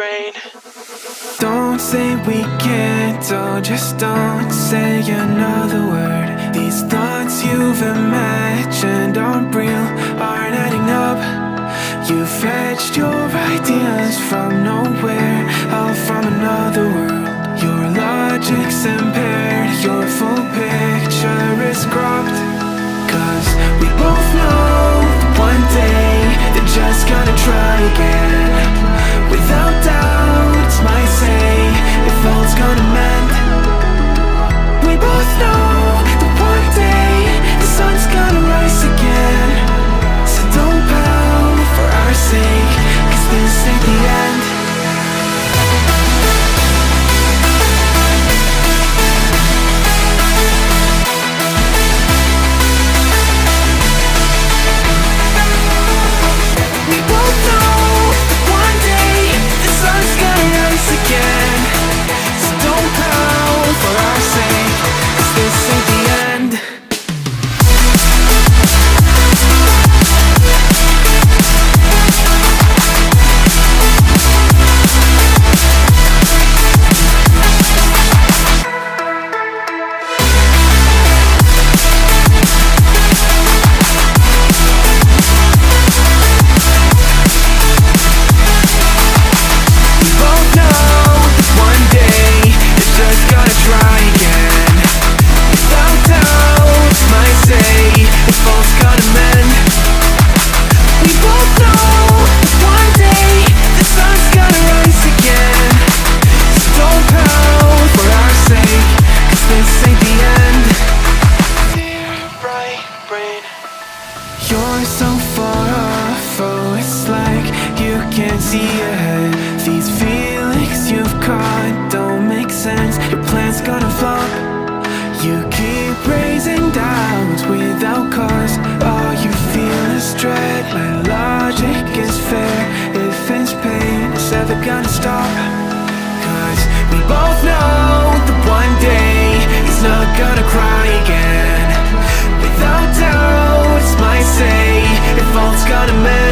brain. Don't say we can't, oh, just don't say another word. These thoughts you've imagined aren't real, aren't adding up. You fetched your ideas from nowhere, all from another world. Your logic's impaired, your full picture is cropped. Cause we both know that one day they're just gonna try again. Without doubt, it's my say if all's gonna mend. We both know that one day the sun's gonna rise again. So don't pout for our sake, cause this ain't the end. We both know that one day the sun's gonna rise again. So don't pout for our sake, cause this ain't the end. We both know that one day they're just gonna try again. Without doubt, my say if all's gonna mend. We both know that one day the sun's gonna rise again. So don't pout for our sake, cause this ain't the end. Dear right brain. You're so far off, oh, it's like you can't see ahead. These feelings you've caught don't make sense, your plan's gonna flop. You keep raising doubts without cause, all you feel is dread. My logic is fair, if it's pain, it's ever gonna stop. Cause we both know that one day he's not gonna cry again. Without doubt, it's my say if all's gonna mend.